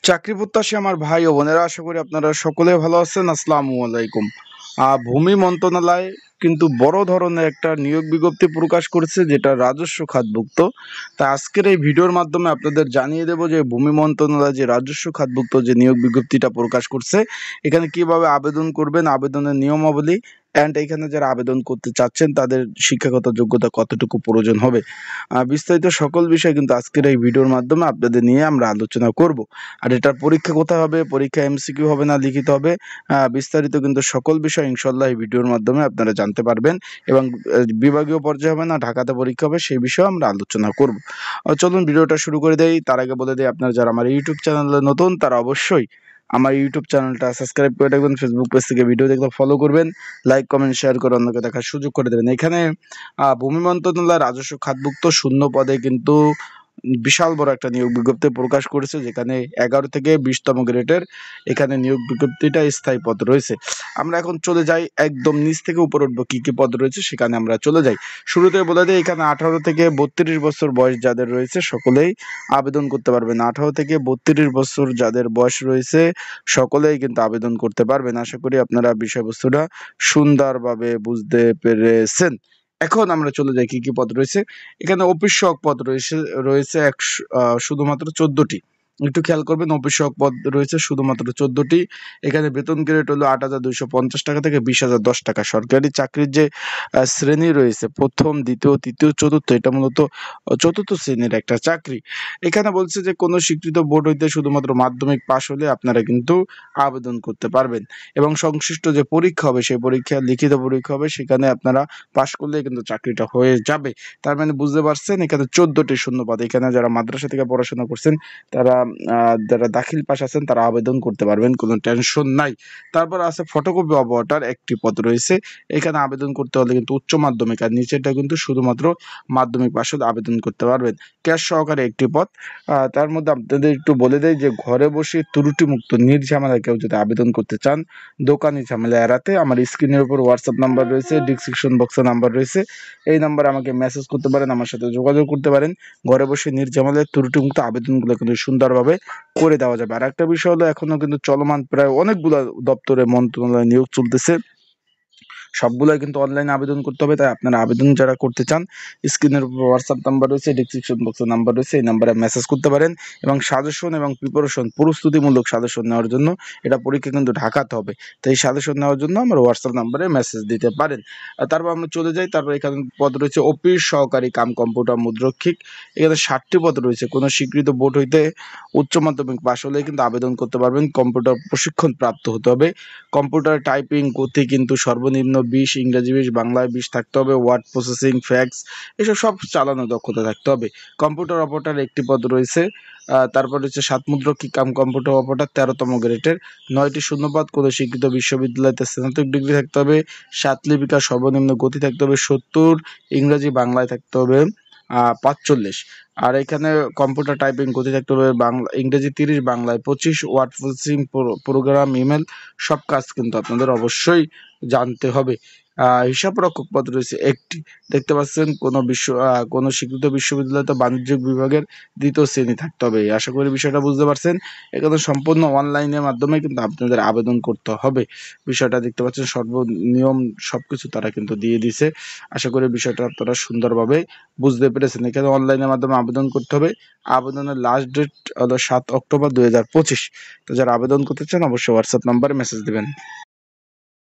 চাকরি প্রত্যাশী আমার ভাই ও বোনেরা, আশা করি আপনারা সকলে ভালো আছেন। আসসালামু আলাইকুম। ভূমি মন্ত্রণালয় কিন্তু বড় ধরনের একটা নিয়োগ বিজ্ঞপ্তি প্রকাশ করেছে, যেটা রাজস্ব খাতভুক্ত। তা আজকের এই ভিডিওর মাধ্যমে আপনাদের জানিয়ে দেব যে ভূমি মন্ত্রণালয় যে রাজস্ব খাতভুক্ত যে নিয়োগ বিজ্ঞপ্তিটা প্রকাশ করছে, এখানে কিভাবে আবেদন করবেন, আবেদনের নিয়মাবলী, অ্যান্ড এখানে যারা আবেদন করতে চাচ্ছেন তাদের শিক্ষাগত যোগ্যতা কতটুকু প্রয়োজন হবে, বিস্তারিত সকল বিষয় কিন্তু আজকের এই ভিডিওর মাধ্যমে আপনাদের নিয়ে আমরা আলোচনা করব। আর এটার পরীক্ষা কোথায় হবে, পরীক্ষা এমসিকিউ হবে না লিখিত হবে, বিস্তারিত কিন্তু সকল বিষয় ইনশাল্লাহ এই ভিডিওর মাধ্যমে আপনারা জানতে পারবেন। এবং বিভাগীয় পর্যায়ে হবে না ঢাকাতে পরীক্ষা হবে, সেই বিষয়ে আমরা আলোচনা করব। চলুন ভিডিওটা শুরু করে দেই। তার আগে বলে দিই, আপনারা যারা আমার ইউটিউব চ্যানেলে নতুন তারা অবশ্যই আমার ইউটিউব চ্যানেলটা সাবস্ক্রাইব করে রাখবেন, ফেসবুক পেজ থেকে ভিডিও দেখলে ফলো করবেন, লাইক কমেন্ট শেয়ার করে অন্যকে দেখার সুযোগ করে দেবেন। এখানে ভূমি মন্ত্রণালয় রাজস্ব খাতভুক্ত শূন্য পদে কিন্তু বিশাল বড় একটা নিয়োগ বিজ্ঞপ্তি প্রকাশ করেছে, যেখানে 11 থেকে 20তম গ্রেডের এখানে নিয়োগ বিজ্ঞপ্তিটা স্থায়ী পদ রয়েছে। আমরা এখন চলে যাই, একদম নিচ থেকে উপরে উঠবো, কি কি পদ রয়েছে সেখানে আমরা চলে যাই। শুরুতে বলে দিই, এখানে 18 থেকে 32 বছর বয়স যাদের রয়েছে সকলেই আবেদন করতে পারবেন। 18 থেকে 32 বছর যাদের বয়স রয়েছে সকলেই কিন্তু আবেদন করতে পারবেন। আশা করি আপনারা বিষয়বস্তুটা সুন্দরভাবে বুঝতে পেরেছেন। এখন আমরা চলে যাই কি কি পদ রয়েছে। এখানে অফিস সহক পদ রয়েছে রয়েছে শুধুমাত্র 14টি। একটু খেয়াল করবেন, অফিস সহক পদ রয়েছে শুধুমাত্র 14টি। এখানে বেতন গ্রেড হলো 8,250 টাকা থেকে 20,010 টাকা। সরকারি চাকরির যে শ্রেণী রয়েছে, প্রথম, দ্বিতীয়, তৃতীয়, চতুর্থ, এটা মূলত চতুর্থ শ্রেণীর একটা চাকরি। এখানে বলছে যে কোনো স্বীকৃত বোর্ড হইতে শুধুমাত্র মাধ্যমিক পাশ হলে আপনারা কিন্তু আবেদন করতে পারবেন, এবং সংশ্লিষ্ট যে পরীক্ষা হবে সেই পরীক্ষা লিখিত পরীক্ষা হবে, সেখানে আপনারা পাশ করলে কিন্তু চাকরিটা হয়ে যাবে। তার মানে বুঝতে পারছেন, এখানে 14টি শূন্যপদ। এখানে যারা মাদ্রাসা থেকে পড়াশোনা করছেন তারা যারা দাখিল পাশ আছেন তারা আবেদন করতে পারবেন, কোনো টেনশন নাই। তারপর আছে ফটোকপি অপারেটর, একটি পদ রয়েছে। এখানে আবেদন করতে হলে কিন্তু উচ্চ মাধ্যমিক, আর নিচেরটা কিন্তু শুধুমাত্র মাধ্যমিক পাশ হলে আবেদন করতে পারবেন। ক্যাশ সহকারে একটি পদ। তার মধ্যে আপনাদের একটু বলে দেয় যে ঘরে বসে ত্রুটিমুক্ত নির্ঝামেলায় কেউ যদি আবেদন করতে চান, দোকানি ঝামেলা এড়াতে, আমার স্ক্রিনের উপর হোয়াটসঅ্যাপ নাম্বার রয়েছে, ডিসক্রিপশন বক্সে নাম্বার রয়েছে, এই নাম্বারে আমাকে মেসেজ করতে পারেন, আমার সাথে যোগাযোগ করতে পারেন। ঘরে বসে নির্ঝামেলায় ত্রুটিমুক্ত আবেদনগুলো কিন্তু সুন্দরভাবে করে দেওয়া যাবে। আর একটা বিষয় হলো, এখনো কিন্তু চলমান প্রায় অনেকগুলো দপ্তরে মন্ত্রণালয় নিয়োগ চলতেছে, সবগুলাই কিন্তু অনলাইনে আবেদন করতে হবে। তাই আপনারা আবেদন যারা করতে চান, স্ক্রিনের উপর হোয়াটসঅ্যাপ নাম্বার রয়েছে, ডিসক্রিপশন বক্সে নাম্বার রয়েছে, এই নাম্বারে মেসেজ করতে পারেন। এবং সাজেশন এবং প্রিপারেশন, প্রস্তুতিমূলক সাজেশন নেওয়ার জন্য, এটা পরীক্ষা কিন্তু ঢাকাতে হবে, তাই সাজেশন নেওয়ার জন্য আমার হোয়াটসঅ্যাপ নাম্বারে মেসেজ দিতে পারেন। আর তারপর আমরা চলে যাই, তারপর এখানে পদ রয়েছে অফিস সহকারী কাম কম্পিউটার মুদ্রক্ষিক। এখানে 60টি পদ রয়েছে। কোনো স্বীকৃত বোর্ড হইতে উচ্চ মাধ্যমিক পাশ হলে কিন্তু আবেদন করতে পারবেন। কম্পিউটার প্রশিক্ষণ প্রাপ্ত হতে হবে। কম্পিউটার টাইপিং গতি কিন্তু সর্বনিম্ন 20, ইংরেজি 20, বাংলায় 20 থাকতে হবে। ওয়ার্ড প্রসেসিং, ফ্যাক্স, এসব সব চালানো দক্ষতা থাকতে হবে। কম্পিউটার অপারেটর একটি পদ রয়েছে। তারপর হচ্ছে সাতমুদ্রক্ষিক কাম কম্পিউটার অপারেটর 13তম গ্রেডের 9টি শূন্যপদ। কোনো স্বীকৃত বিশ্ববিদ্যালয়তে স্নাতক ডিগ্রি থাকতে হবে। 7 লিপিকার সর্বনিম্ন গতি থাকতে হবে 70, ইংরেজি বাংলায় থাকতে হবে 45। আর এখানে কম্পিউটার টাইপিং গতি থাকতে হবে বাংলা, ইংরেজি 30, বাংলায় 25। ওয়ার্ড প্রসেসিং, প্রোগ্রাম, ইমেল, সব কাজ কিন্তু আপনাদের অবশ্যই জানতে হবে। হিসাব রক্ষক পদ রয়েছে একটি, দেখতে পাচ্ছেন। কোনো স্বীকৃত বিশ্ববিদ্যালয়তে বাণিজ্যিক বিভাগের 2য় শ্রেণী থাকতে হবে। আশা করি বিষয়টা বুঝতে পারছেন। এখানে সম্পূর্ণ অনলাইনের মাধ্যমে কিন্তু আপনাদের আবেদন করতে হবে। বিষয়টা দেখতে পাচ্ছেন, সর্বনিয়ম সবকিছু তারা কিন্তু দিয়ে দিছে। আশা করি বিষয়টা আপনারা সুন্দরভাবে বুঝতে পেরেছেন। এখানে অনলাইনের মাধ্যমে আবেদন করতে হবে। আবেদনের লাস্ট ডেট হলো 7 অক্টোবর 2025। তো যারা আবেদন করতে চান অবশ্যই হোয়াটসঅ্যাপ নাম্বারে মেসেজ দেবেন।